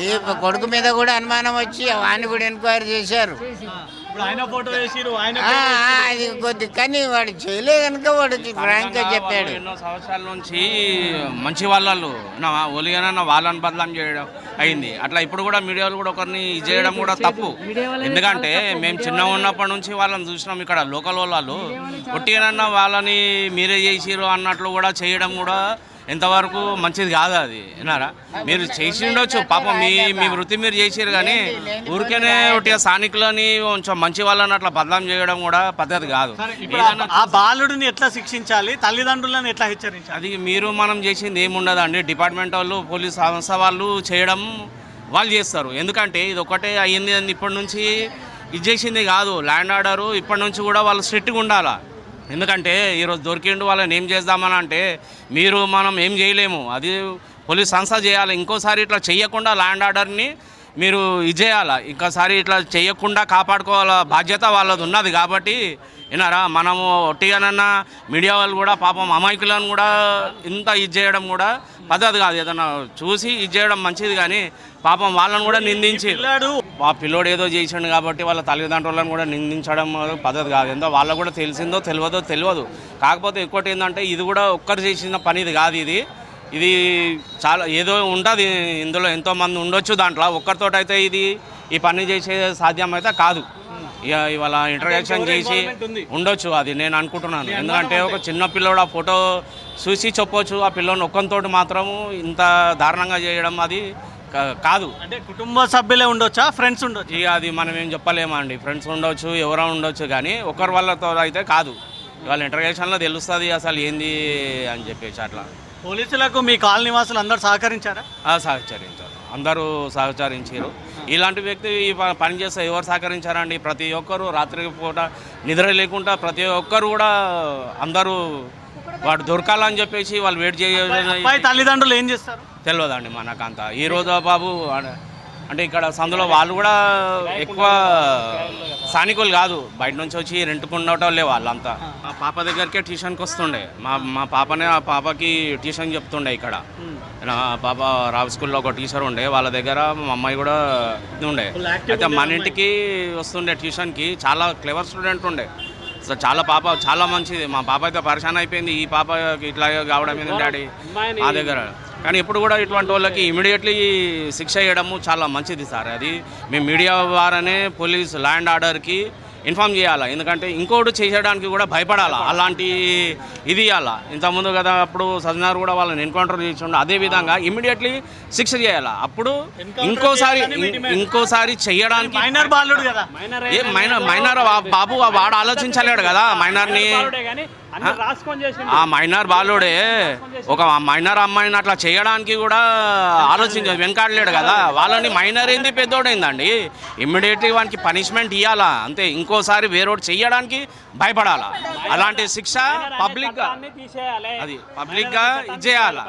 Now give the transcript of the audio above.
ఈ కొడుకు మీద కూడా అనుమానం వచ్చి వాడిని కూడా ఎంక్వైరీ చేశారు. అది కొద్ది కానీ వాడు చేయలే కనుక వాడు ఫ్రాంక్ గా చెప్పాడు. ఎన్నో సంవత్సరాల నుంచి మంచి వాళ్ళు ఒలిగానన్న వాళ్ళని బదలాం చేయడం అయింది. అట్లా ఇప్పుడు కూడా మీడియాలో కూడా ఒకరిని చేయడం కూడా తప్పు. ఎందుకంటే మేము చిన్నగా ఉన్నప్పటి నుంచి వాళ్ళని చూసినాం. ఇక్కడ లోకల్ వాళ్ళు ఒట్టిగానన్న వాళ్ళని మీరే చేసిరు అన్నట్లు కూడా చేయడం కూడా ఎంతవరకు మంచిది కాదు. అది విన్నారా, మీరు చేసి ఉండొచ్చు పాపం, మీ వృత్తి మీరు చేసారు, కానీ ఊరికేనే ఒకటి స్థానికులని కొంచెం మంచి వాళ్ళని అట్లా బదలాం చేయడం కూడా పద్ధతి కాదు. ఆ బాలుడిని ఎట్లా శిక్షించాలి, తల్లిదండ్రులను ఎట్లా హెచ్చరించాలి, అది మీరు మనం చేసింది ఏముండదండి. డిపార్ట్మెంట్ వాళ్ళు, పోలీస్ సంస్థ వాళ్ళు చేయడం వాళ్ళు చేస్తారు. ఎందుకంటే ఇది ఒకటే అయ్యింది అని ఇప్పటి నుంచి ఇది చేసింది కాదు. ల్యాండ్ ఆర్డరు ఇప్పటి నుంచి కూడా వాళ్ళు స్ట్రిక్ట్గా ఉండాలా. ఎందుకంటే ఈరోజు దొరికిండు వాళ్ళని ఏం చేద్దామని అంటే మీరు మనం ఏం చేయలేము, అది పోలీస్ సంస్థ చేయాలి. ఇంకోసారి ఇట్లా చేయకుండా ల్యాండ్ ఆర్డర్ని మీరు ఇది చేయాలా, ఇంకోసారి ఇట్లా చేయకుండా కాపాడుకోవాల బాధ్యత వాళ్ళది ఉన్నది. కాబట్టి విన్నారా, మనము ఒట్టిగానన్నా మీడియా వాళ్ళు కూడా పాపం అమాయకులను కూడా ఇంత ఇది చేయడం కూడా పద్ధతి కాదు. ఏదన్నా చూసి ఇది చేయడం మంచిది, కానీ పాపం వాళ్ళని కూడా నిందించి ఆ పిల్లోడు ఏదో చేసిండు కాబట్టి వాళ్ళ తల్లిదండ్రులను కూడా నిందించడం పద్ధతి కాదు. ఎంతో వాళ్ళకు కూడా తెలిసిందో తెలియదు. కాకపోతే ఇంకోటి ఏంటంటే ఇది కూడా ఒక్కరు చేసిన పని ఇది కాదు. ఇది చాలా ఏదో ఉంటుంది, ఇందులో ఎంతోమంది ఉండొచ్చు. దాంట్లో ఒక్కరితో అయితే ఈ పని చేసే సాధ్యం అయితే కాదు. ఇక ఇవాళ ఇంటరాక్షన్ చేసి ఉండొచ్చు, అది నేను అనుకుంటున్నాను. ఎందుకంటే ఒక చిన్న పిల్లోడు ఆ ఫోటో చూసి చెప్పొచ్చు, ఆ పిల్లోని ఒక్కంతోటి మాత్రము ఇంత దారుణంగా చేయడం అది కాదు. అంటే కుటుంబ సభ్యులే ఉండొచ్చా, ఫ్రెండ్స్ ఉండొచ్చు? ఇక అది మనం ఏం చెప్పలేమండి. ఫ్రెండ్స్ ఉండొచ్చు, ఎవరో ఉండొచ్చు, కానీ ఒకరి వాళ్ళతో అయితే కాదు. ఇవాళ ఇంటరాక్షన్లో తెలుస్తుంది అసలు ఏంది అని చెప్పేసి. అట్లా పోలీసులకు మీ కాలనీ నివాసులు అందరూ సహకరించారా? సహకరించారు, అందరూ సహకరించారు. ఇలాంటి వ్యక్తి ఈ పని చేస్తే ఎవరు సహకరించారండి? ప్రతి ఒక్కరు రాత్రి పూట నిద్ర లేకుండా ప్రతి ఒక్కరు కూడా అందరూ వాడు దొరకాలని చెప్పేసి వాళ్ళు వెయిట్ చేయాలి. తల్లిదండ్రులు ఏం చేస్తారు తెలియదండి మనకంతా. ఈరోజు బాబు అంటే ఇక్కడ సందులో వాళ్ళు కూడా ఎక్కువ స్థానికులు కాదు, బయట నుంచి వచ్చి రెంట్కుండటోళ్ళే వాళ్ళంతా. మా పాప దగ్గరికే ట్యూషన్కి వస్తుండే. మా పాపకి ట్యూషన్ చెప్తుండే ఇక్కడ. పాప రావు స్కూల్లో ఒక టీచర్ ఉండే, వాళ్ళ దగ్గర మా అమ్మాయి కూడా ఉండే. అయితే మన ఇంటికి వస్తుండే ట్యూషన్కి. చాలా క్లెవర్ స్టూడెంట్ ఉండే, చాలా మంచిది. మా పాప అయితే పరిశాన్ అయిపోయింది, ఈ పాప ఇట్లా కావడం ఏంటి డాడీ మా దగ్గర. కానీ ఇప్పుడు కూడా ఇటువంటి వాళ్ళకి ఇమీడియట్లీ శిక్ష వేయడము చాలా మంచిది సార్. అది మేము మీడియా ద్వారానే పోలీస్ ల్యాండ్ ఆర్డర్కి ఇన్ఫామ్ చేయాలా. ఎందుకంటే ఇంకోటి చేయడానికి కూడా భయపడాలా. అలాంటి ఇది ఇవ్వాలా. ఇంతకుముందు కదా అప్పుడు సజ్జనార్ కూడా వాళ్ళని ఎన్కౌంటర్ చేసి అదేవిధంగా ఇమీడియట్లీ శిక్ష చేయాలా. అప్పుడు ఇంకోసారి చేయడానికి మైనర్ బాలుడు కదా, మైనర్ బాబు వాడు ఆలోచించలేడు కదా మైనర్ని. ఆ మైనర్ బాలుడే ఒక మైనర్ అమ్మాయిని అట్లా చేయడానికి కూడా వెనకాడలేడు కదా. వాళ్ళని మైనర్ ఏంది పెద్దోడైందండి, ఇమ్మీడియట్లీ వానికి పనిష్మెంట్ ఇవ్వాలా అంతే. ఇంకోసారి వేరేోడు చేయడానికి భయపడాలా. అలాంటి శిక్ష పబ్లిక్గా ఇది చేయాలా.